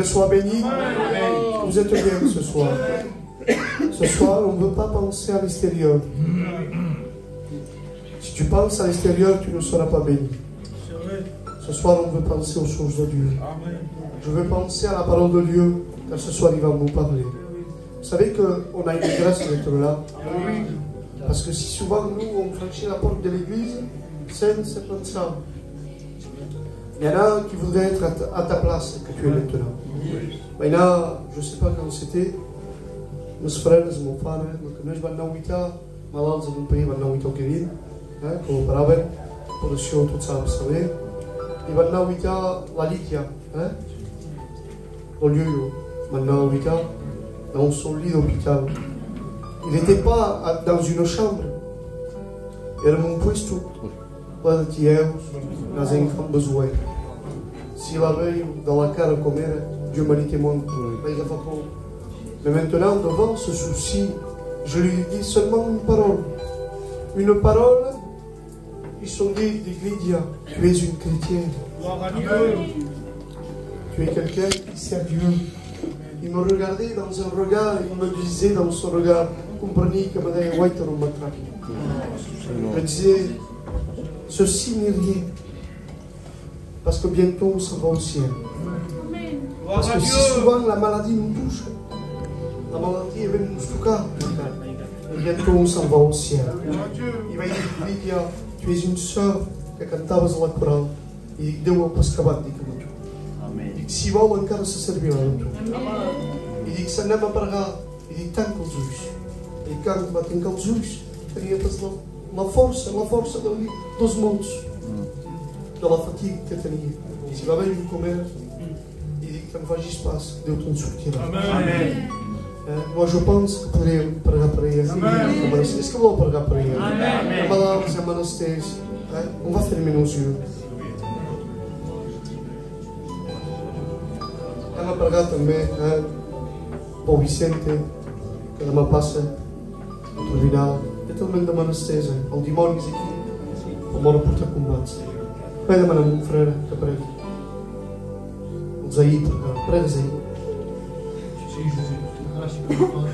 Dieu soit béni. Vous êtes bien ce soir. Ce soir, on ne veut pas penser à l'extérieur. Si tu penses à l'extérieur, tu ne seras pas béni. Ce soir, on veut penser aux choses de Dieu. Je veux penser à la parole de Dieu, car ce soir, il va nous parler. Vous savez qu'on a une grâce d'être là. Parce que si souvent, nous, on franchit la porte de l'église, c'est comme ça. Il y en a qui voudraient être à ta place que tu es maintenant. Maintenant, je ne sais pas quand c'était, meus frères, mon pare, que nós van nauita, malalts en un país van nauita o querido, com o paraven, por això tots sabem saber, i van nauita la Líquia, au lieu, van nauita dans son lit d'hôpital. Il n'était pas dans une chambre, era un puesto ple de tieus, nas enfants besoin. Si la veille dans la cara com era, Dieu m'a dit témoin, il a fait pour. Mais maintenant, devant ce souci, je lui dis seulement une parole. Une parole, ils sont dit, Lydia, tu es une chrétienne. Tu es quelqu'un qui sert Dieu. Il me regardait dans un regard, il me disait dans son regard, comprenez que madame White on m'attrape. Il me disait, ceci n'est rien. Parce que bientôt on s'en va au ciel. Parce que si souvent la maladie nous touche, la maladie va nous toucher. Et bientôt on s'en va au ciel. Il va dire, Lydia, tu es une sœur que cantavas la chorale. I dic, Déu el pescavat, dic amb tu. I dic, si vol encara se servirà amb tu. I dic, s'anem a pregar. I dic, tanca els ulls. I quan va tancar els ulls, tenia la força dels mots, de la fatiga que tenia. I si va haver un comer, i dic, que em facis pas, Déu te'n sortirà. Moi je pense que podríem pregar per ella. És que voleu pregar per ella. Hi ha malalts, hi ha menesters. On va fermer els ulls. Hem a pregar també pel Vicente, que demà passa al tribunal. Té talment de menesters, el dimoni és aquí, el mort a portar combats. Vai demanar a un frare que pregui. El Zahir, prega Zahir. Sí, José. Gràcies per tot.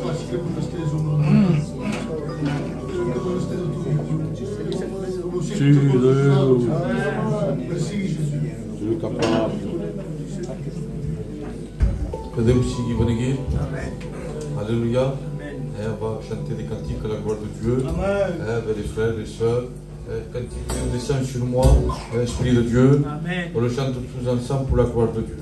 Gràcies per menesters o no. Sí, Déu. Merci, Jésus. Tu es capable. Que Déu sigui beneguit. Alléluia. On va chanter des cantiques à la gloire de Dieu. Avec les frères et les sœurs. Cantique descend sur moi, l'Esprit de Dieu. On le chante tous ensemble pour la gloire de Dieu.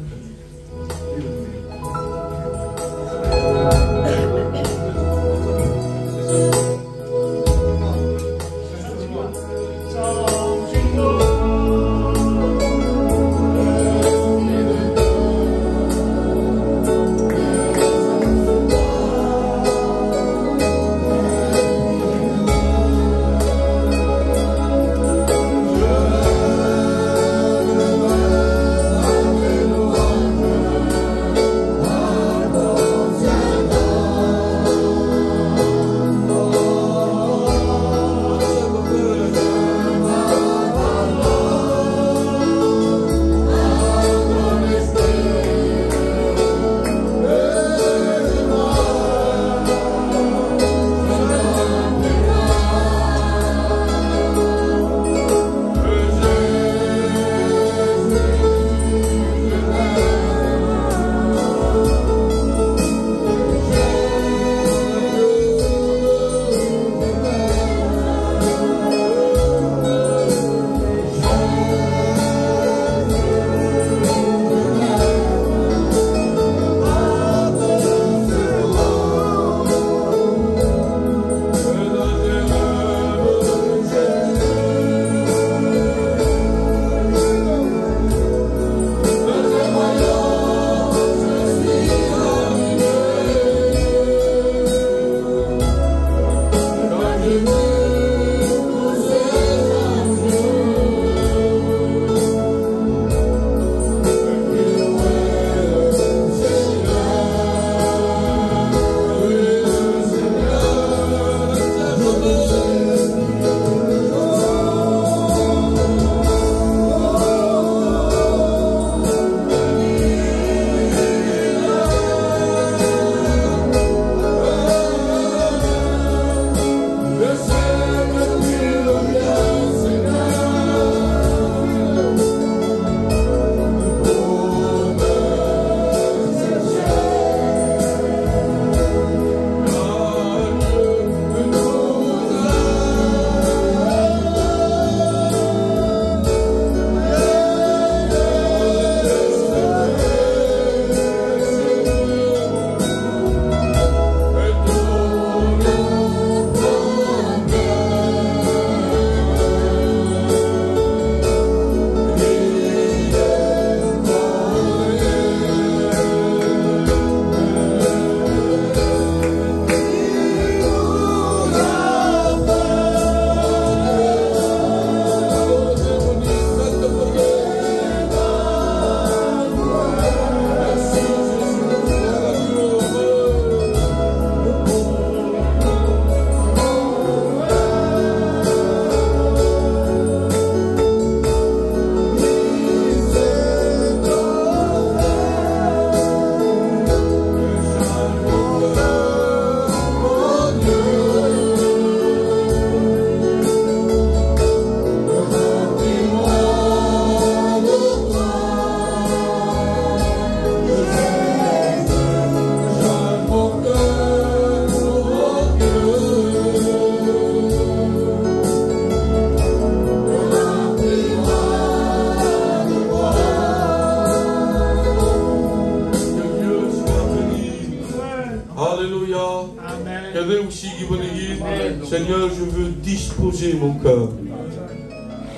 Seigneur, je veux disposer mon cœur.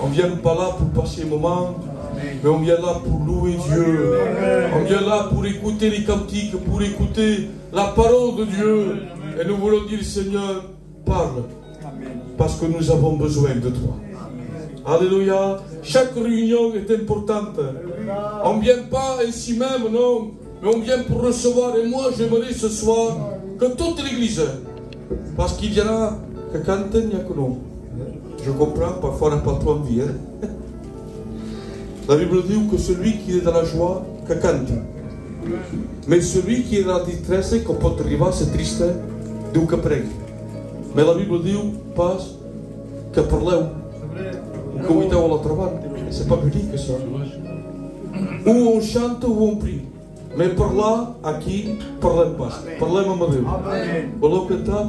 On ne vient pas là pour passer un moment, mais on vient là pour louer Dieu. On vient là pour écouter les cantiques, pour écouter la parole de Dieu. Et nous voulons dire, Seigneur, parle, parce que nous avons besoin de toi. Alléluia. Chaque réunion est importante. On ne vient pas ici même, non, mais on vient pour recevoir. Et moi, j'aimerais ce soir que toute l'église, parce qu'il y en a que quand il n'y a que nous. Je comprends, parfois on n'a pas trop envie. Hein? La Bible dit que celui qui est dans la joie, que cante. Mais celui qui est dans la détresse, qu'on peut arriver, c'est triste, diu que pregui. Mais la Bible dit pas que parleu, que ho esteu a l'altra banda. C'est pas biblique ça. Ou on chante ou on prie. Mais parlar, aqui, parlem pas. Parlem amb Déu. Voleu cantar?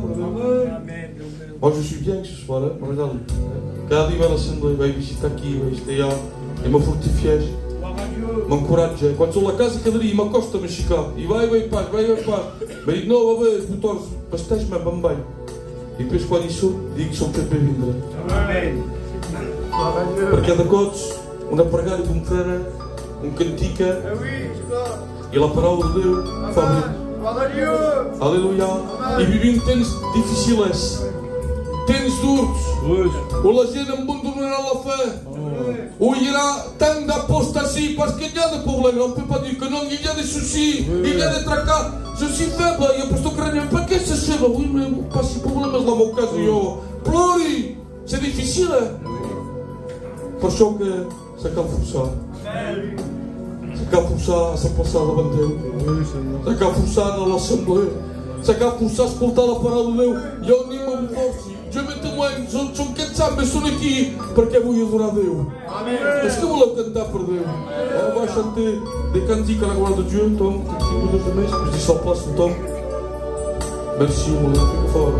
Moi je suis bien ce soir, hein? Regarde. Cada dia vai a l'assemblea, vai visitar aqui, vai estar allà, e me fortifies, m'encoratge. Quan sóc a la casa cada dia m'acosta a m'aixecar, i vai pas. Me dic, no, va bé, putors, vesteix-me, me'n vaig. I després quan hi sóc, dic, som fet per vindre. Perquè de cops, una pregària d'un frare, un cantica, i la paraula de Déu fa bé. Aleluia. I vivim temps difíciles, temps durs, on la gent abandonarà la fe, où il y aura tant d'apostasie, parce qu'il y a des problèmes, on ne peut pas dire que non, il y a des soucis, il y a des tracas, je suis faible, il y a pas de crâne, pas que c'est faible, oui, mais pas si problème là, mon cas, yo, plori, c'est difficile, per això que se cal forçar. Se cal forçar a s'aplaçar davant Déu. Se cal forçar a l'assemblea. Se cal forçar a escoltar la paraula de Déu. Jo ni me'n forci. Jo me témoigne. Som cansats, mais som aquí perquè vull adorar Déu. Est-ce que voleu cantar per Déu? On va chanter des cantiques à la gloire de Dieu. Tom, tu peux nous je dis sans place, Tom. Merci, mon Dieu, fort.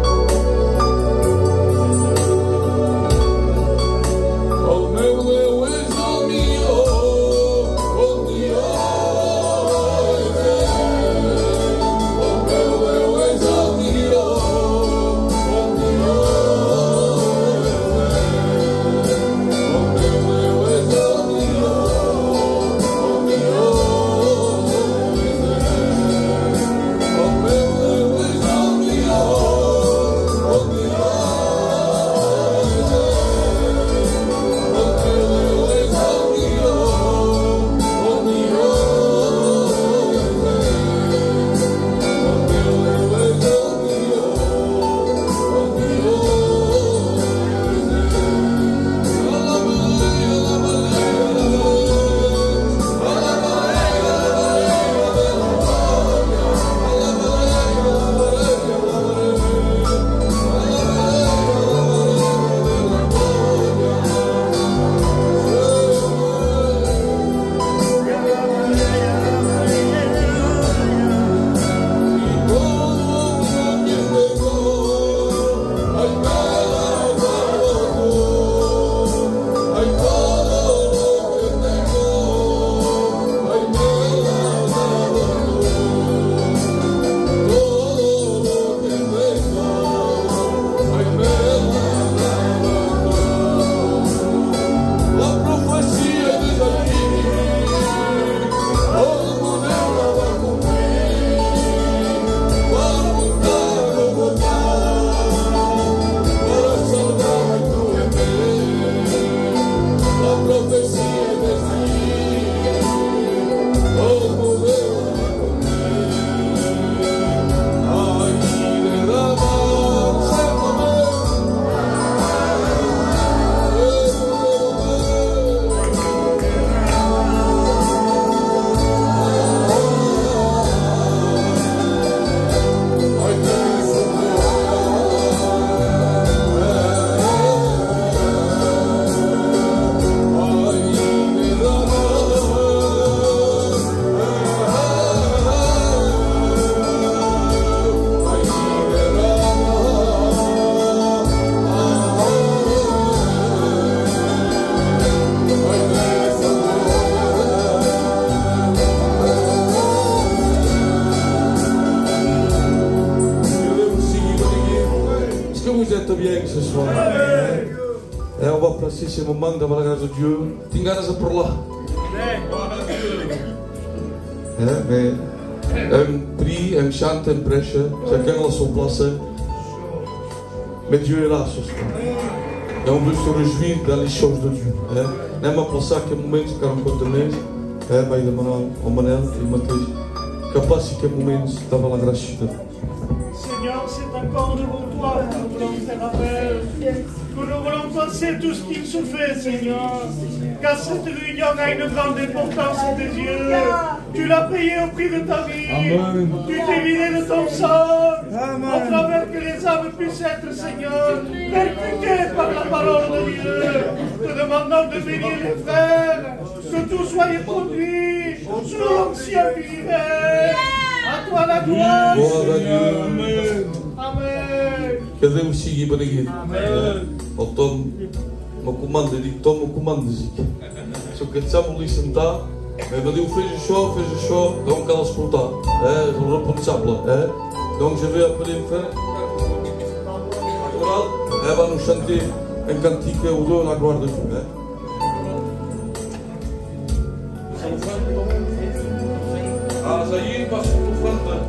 vous êtes bien ce soir. Et on va placer ces moments devant la grâce de Dieu. Tinggal pour là. Mais un prie, un chante, un prêche, chacun à son place. Mais Dieu est là ce soir. Et on veut se réjouir dans les choses de Dieu. Nem a passar que momentos que não contamens, vai demorar ao Manel e Mateus. Capaz que momentos estava lá gratidão. Seigneur, c'est encore devant toi que nous voulons faire appel, que nous voulons passer tout ce qu'il se fait, Seigneur. Car cette réunion a une grande importance à tes yeux. Tu l'as payé au prix de ta vie. Amen. Tu t'es vidé de ton sang. Au travers que les âmes puissent être, Seigneur, percutées par la parole de Dieu. Te demandons de bénir les frères, que tout soit produit sous l'onction divine. À toi la gloire. Amen. Amen. Que Deus siga benigno. O Tom, o comando de Tom, o comando de Zic. Só que estamos ali sentados, mas Deus fez o show, donc à l'escoltar. Le responsable. Donc je vais appeler le frère. Elle va nous chanter un cantique ou deux à la gloire de Dieu. Ah, ça y est, passe pour le frère.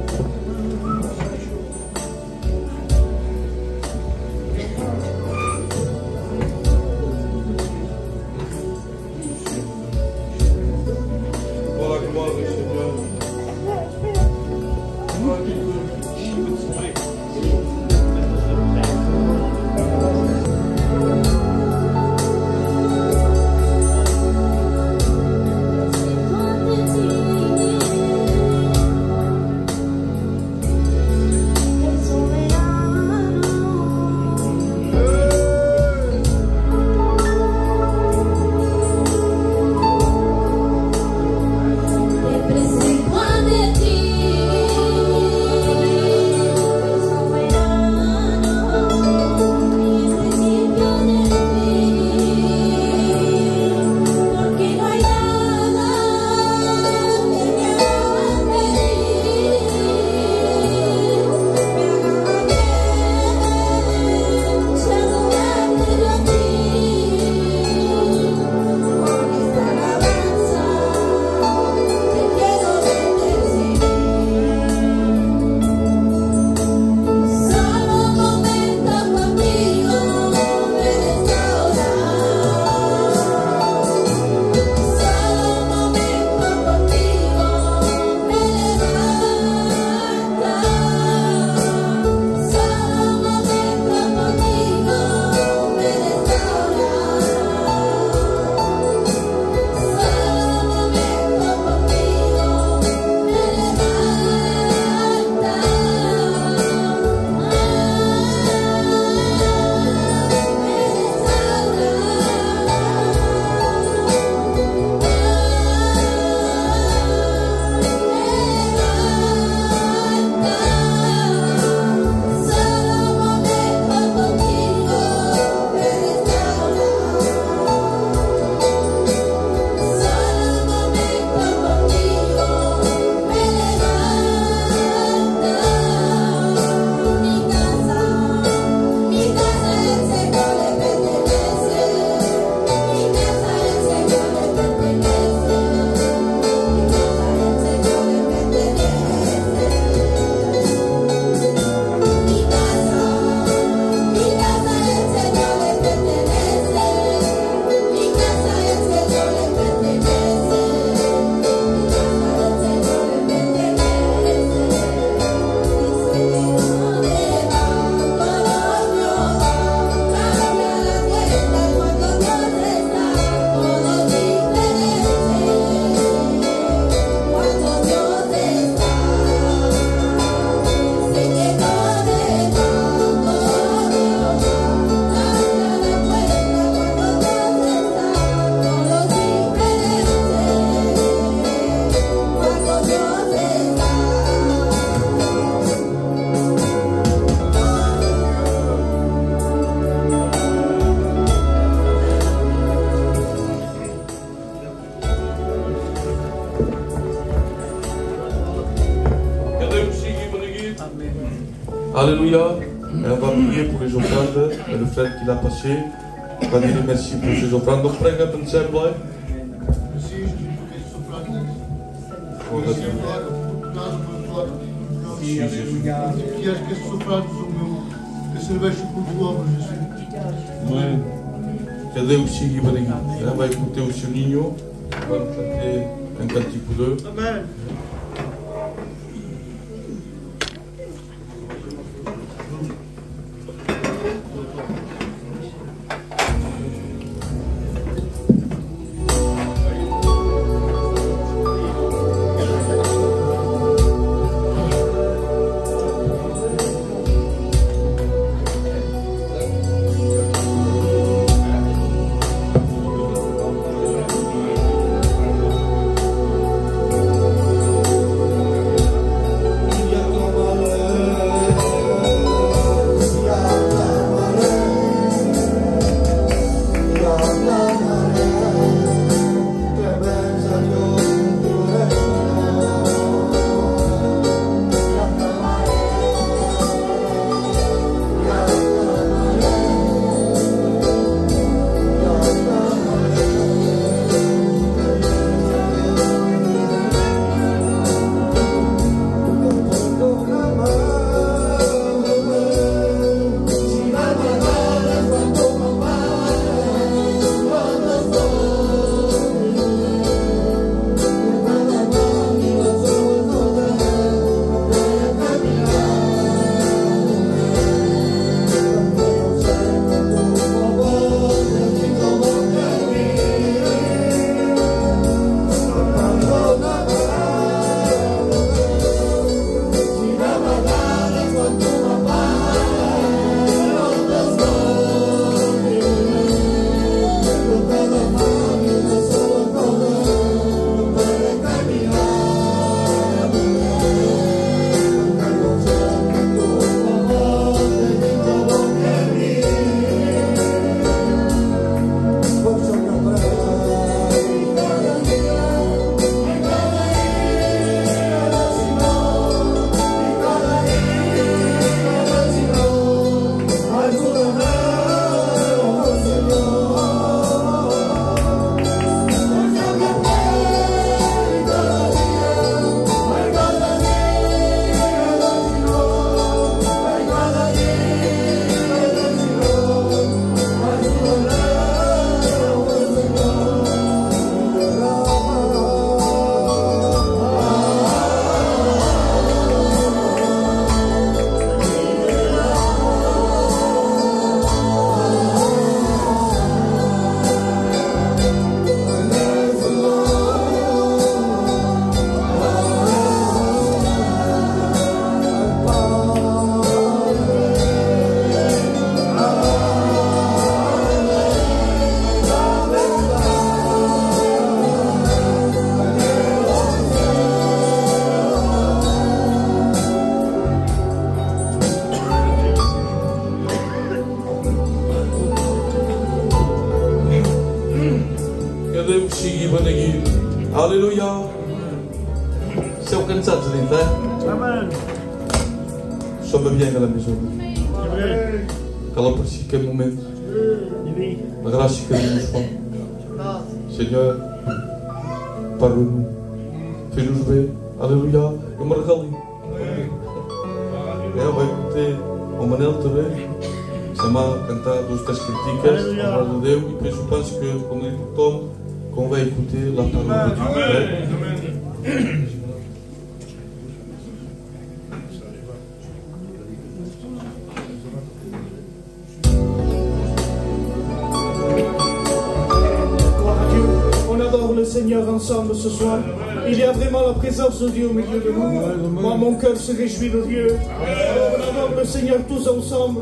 Alléluia. Et on va prier pour les offrandes, et le frère qui l'a passé. On va dire merci pour ces offrandes. Donc, prenez un peu de sel, boy. Cadê o Chico Ibanegui? Ela vai écouter o seu ninho. Vamos chanter un cantique pour eux. Amen. Alléluia. C'est aucun ça, tu dis, Amen. Nous sommes bien à la maison. Amen. Quand on prie quel moment, la grâce que nous font. Seigneur, parle-nous. Fais-nous jouer. Alléluia. Et on va regarder. Et on va écouter o Manel também. Sama cantar dos textos críticas, a palavra de Deus, e depois eu penso que, como ele toma, convém écouter la parole de Dieu. Le Seigneur ensemble ce soir. Il y a vraiment la présence de Dieu au milieu de nous. Moi, mon cœur se réjouit de Dieu. Alors, on adore le Seigneur tous ensemble.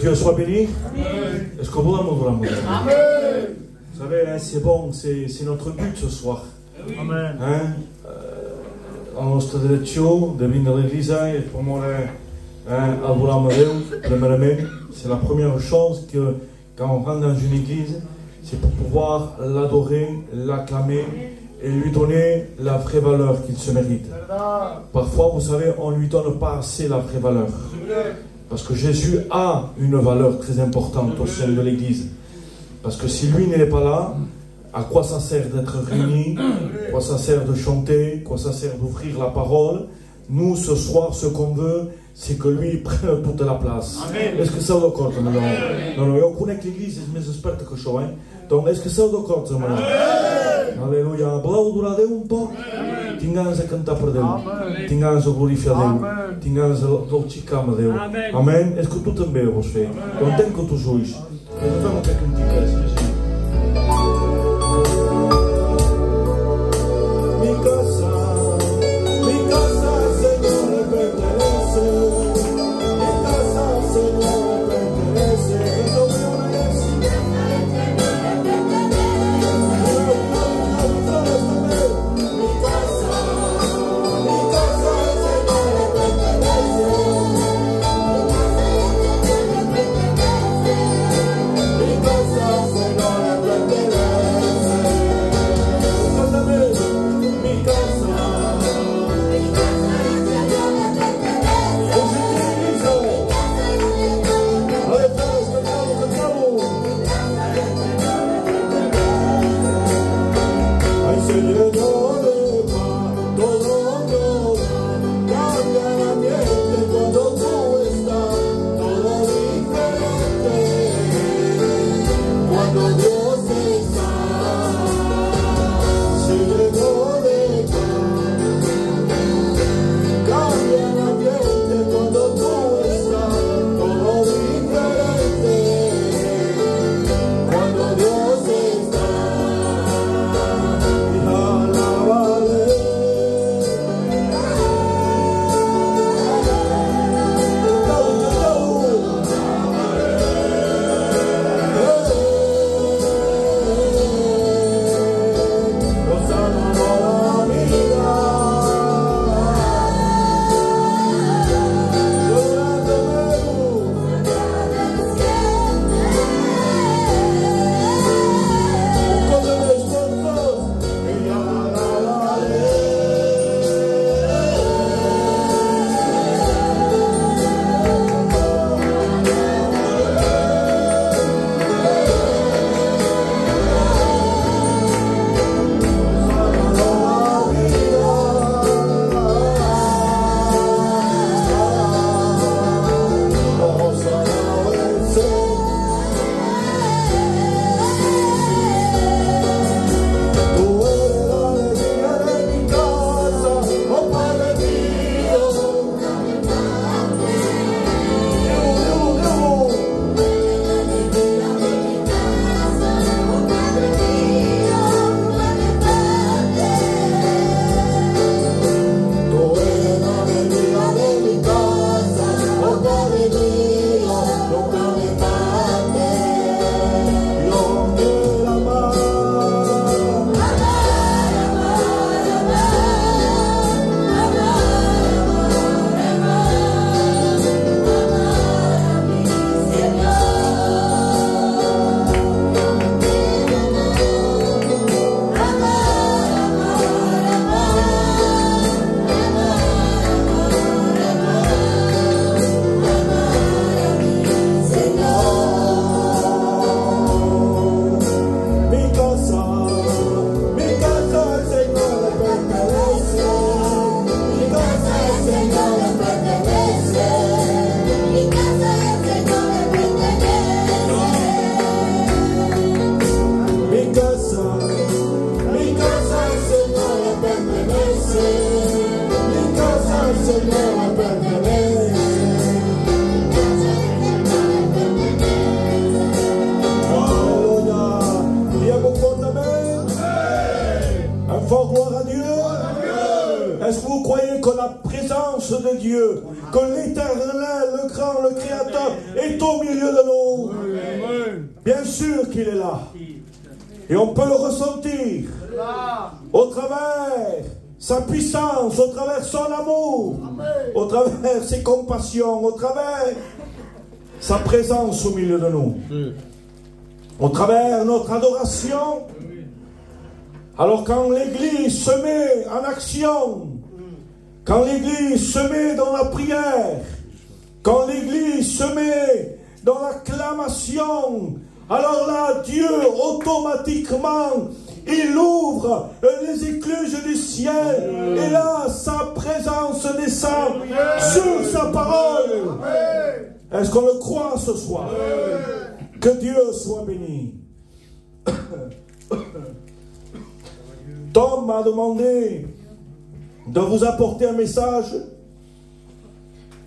Dieu soit béni. Est-ce que vous l'aimez? Vous savez, hein, c'est bon, c'est notre but ce soir. Amen. Hein? Al nostre direzione de venir à l'église et pour moi, c'est la première chose que quand on rentre dans une église, c'est pour pouvoir l'adorer, l'acclamer et lui donner la vraie valeur qu'il se mérite. Parfois, vous savez, on ne lui donne pas assez la vraie valeur. Parce que Jésus a une valeur très importante au sein de l'église. Parce que si lui n'est pas là, à quoi ça sert d'être réunis? À quoi ça sert de chanter? À quoi ça sert d'ouvrir la parole? Nous, ce soir, ce qu'on veut, c'est que lui prenne toute la place. Est-ce que ça vous accorde? Non, eu conec l'église, mais j'espère que je suis. Donc, est-ce que ça vous accorde? Alléluia. Aplaudir a Déu un poc. Tinc ganes de cantar per Déu. Tinc ganes de glorificar Déu. Tinc ganes de xicar a Déu. Amén. És que tu també ho vols fer. Doncs tanca els ulls. I fem aquest cantiquet. Mi casa, Señor, me pertenece. Mi casa, Señor, me pertenece. fort gloire à Dieu. Est-ce que vous croyez que la présence de Dieu, que l'Éternel, le grand, le Créateur, est au milieu de nous? Bien sûr qu'il est là. Et on peut le ressentir au travers sa puissance, au travers son amour, au travers ses compassions, au travers sa présence au milieu de nous, au travers notre adoration. Alors quand l'Église se met en action, quand l'Église se met dans la prière, quand l'Église se met dans l'acclamation, alors là, Dieu, automatiquement, il ouvre les écluses du ciel. Et là, sa présence descend sur sa parole. Est-ce qu'on le croit ce soir? Que Dieu soit béni. Tom m'a demandé de vous apporter un message.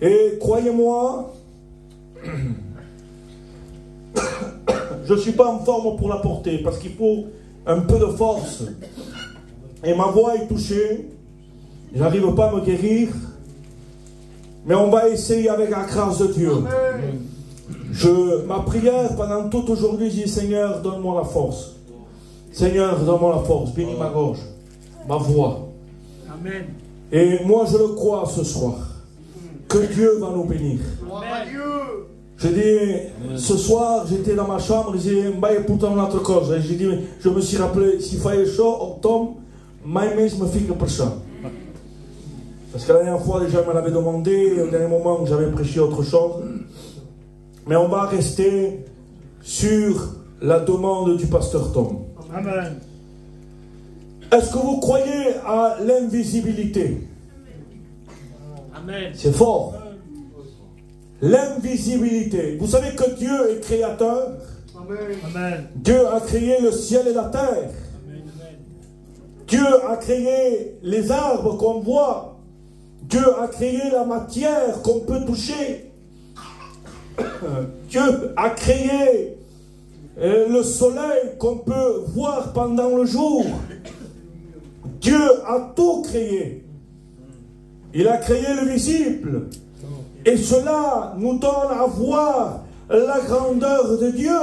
Et croyez-moi, je ne suis pas en forme pour l'apporter parce qu'il faut un peu de force. Et ma voix est touchée. Je n'arrive pas à me guérir. Mais on va essayer avec la grâce de Dieu. Ma prière pendant toute aujourd'hui, je dis Seigneur, donne-moi la force. Seigneur, donne-moi la force. Bénis ma gorge, ma voix. Amen. Et moi, je le crois ce soir. Que Dieu va nous bénir. Je dis, ce soir, j'étais dans ma chambre, j'ai dit, pourtant notre cause. Et j'ai dit, je me suis rappelé, s'il fallait chaud, Tom, mais me finger pour ça. Parce que la dernière fois, déjà, il m'en avait demandé, au dernier moment, j'avais prêché autre chose. Mais on va rester sur la demande du pasteur Tom. Amen. Est-ce que vous croyez à l'invisibilité? Amen. C'est fort. L'invisibilité. Vous savez que Dieu est créateur. Amen. Dieu a créé le ciel et la terre. Amen. Dieu a créé les arbres qu'on voit. Dieu a créé la matière qu'on peut toucher. Dieu a créé le soleil qu'on peut voir pendant le jour. Dieu a tout créé. Il a créé le visible. Et cela nous donne à voir la grandeur de Dieu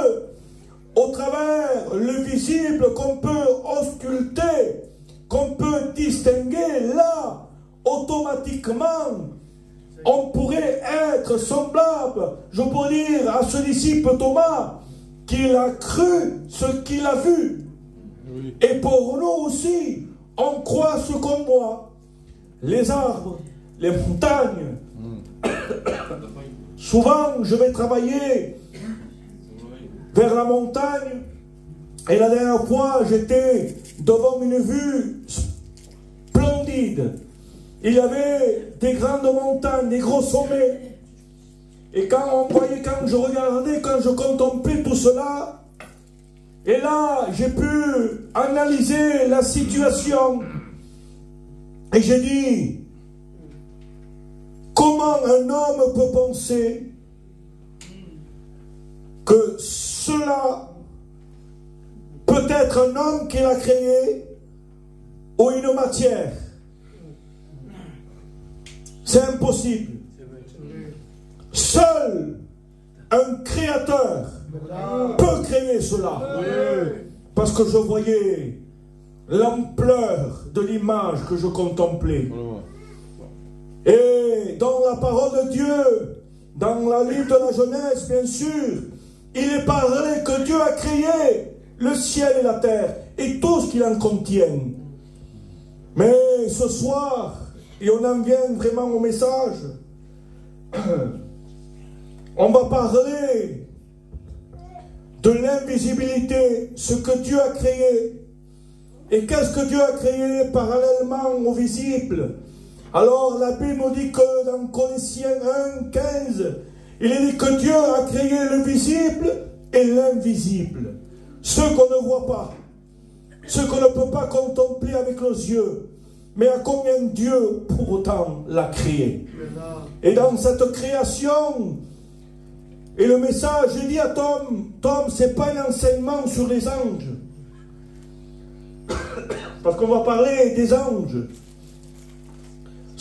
au travers le visible qu'on peut ausculter, qu'on peut distinguer. Là, automatiquement, on pourrait être semblable, je peux dire, à ce disciple Thomas, qu'il a cru ce qu'il a vu. Oui. Et pour nous aussi, on croit ce qu'on voit. Les arbres, les montagnes. Souvent, je vais travailler vers la montagne. Et la dernière fois, j'étais devant une vue splendide. Il y avait des grandes montagnes, des gros sommets. Et quand on voyait, quand je regardais, quand je contemplais tout cela, et là, j'ai pu analyser la situation. Et j'ai dit, comment un homme peut penser que cela peut être un homme qu'il a créé ou une matière? C'est impossible. Seul un créateur peut créer cela. Parce que je voyais l'ampleur de l'image que je contemplais. Et dans la parole de Dieu, dans le livre de la Genèse, bien sûr, il est parlé que Dieu a créé le ciel et la terre et tout ce qu'il en contient. Mais ce soir, et on en vient vraiment au message, on va parler de l'invisibilité, ce que Dieu a créé. Et qu'est-ce que Dieu a créé parallèlement au visible? Alors la Bible nous dit que dans Colossiens 1, 15, il est dit que Dieu a créé le visible et l'invisible. Ce qu'on ne voit pas, ce qu'on ne peut pas contempler avec nos yeux. Mais à combien Dieu pour autant l'a créé? Et dans cette création, et le message, j'ai dit à Tom, ce n'est pas un enseignement sur les anges. Parce qu'on va parler des anges.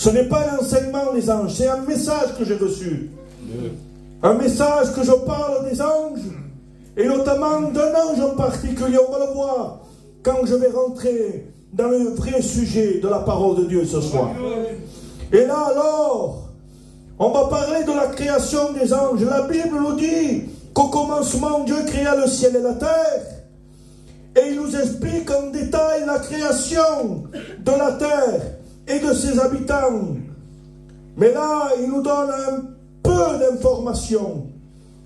Ce n'est pas un enseignement des anges, c'est un message que j'ai reçu. Un message que je parle des anges, et notamment d'un ange en particulier. On va le voir quand je vais rentrer dans le vrai sujet de la parole de Dieu ce soir. Et là alors, on va parler de la création des anges. La Bible nous dit qu'au commencement, Dieu créa le ciel et la terre. Et il nous explique en détail la création de la terre et de ses habitants. Mais là, il nous donne un peu d'informations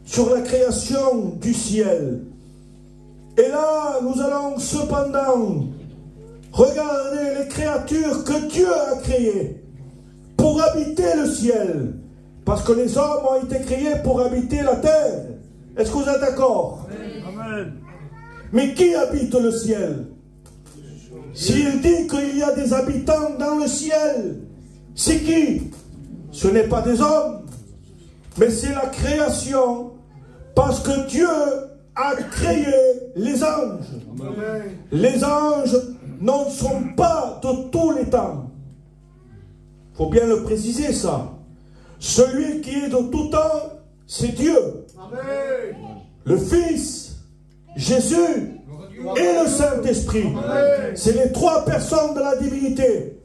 sur la création du ciel. Et là, nous allons cependant regarder les créatures que Dieu a créées pour habiter le ciel. Parce que les hommes ont été créés pour habiter la terre. Est-ce que vous êtes d'accord? Amen. Mais qui habite le ciel? S'il dit qu'il y a des habitants dans le ciel, c'est qui? Ce n'est pas des hommes, mais c'est la création, parce que Dieu a créé les anges. Amen. Les anges ne sont pas de tous les temps. Il faut bien le préciser ça. Celui qui est de tout temps, c'est Dieu. Amen. Le Fils, Jésus et le Saint-Esprit. C'est les trois personnes de la divinité.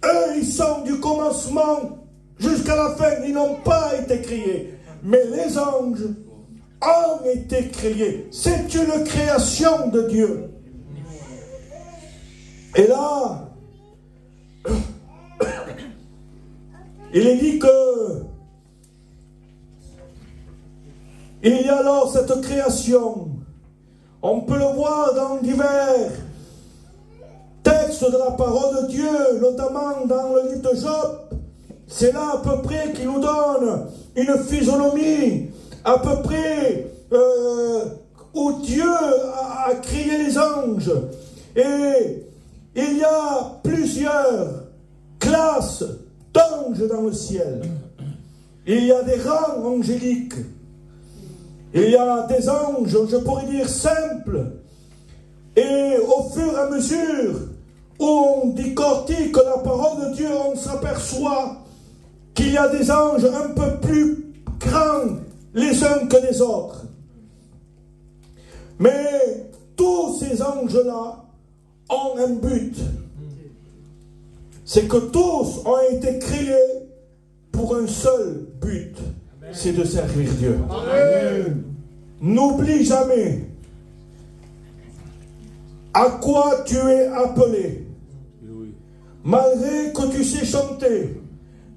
Eux, ils sont du commencement jusqu'à la fin. Ils n'ont pas été créés. Mais les anges ont été créés. C'est une création de Dieu. Et là, il est dit que il y a alors cette création. On peut le voir dans divers textes de la parole de Dieu, notamment dans le livre de Job. C'est là à peu près qu'il nous donne une physionomie, à peu près où Dieu a créé les anges. Et il y a plusieurs classes d'anges dans le ciel. Il y a des rangs angéliques. Il y a des anges, je pourrais dire, simples. Et au fur et à mesure où on décortique la parole de Dieu, on s'aperçoit qu'il y a des anges un peu plus grands les uns que les autres. Mais tous ces anges-là ont un but. C'est que tous ont été créés pour un seul but. C'est de servir Dieu. Amen. N'oublie jamais à quoi tu es appelé. Malgré que tu sais chanter,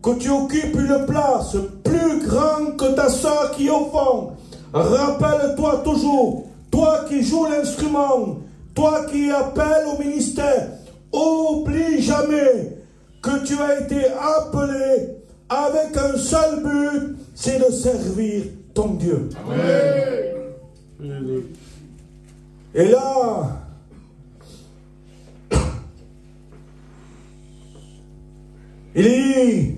que tu occupes une place plus grande que ta soeur qui est au fond, rappelle-toi toujours, toi qui joues l'instrument, toi qui appelles au ministère, oublie jamais que tu as été appelé avec un seul but, c'est de servir ton Dieu. Amen. Et là, il dit,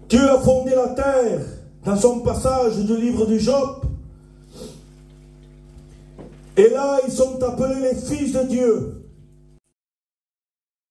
Dieu a fondé la terre dans son passage du livre du Job. Et là, ils sont appelés les fils de Dieu.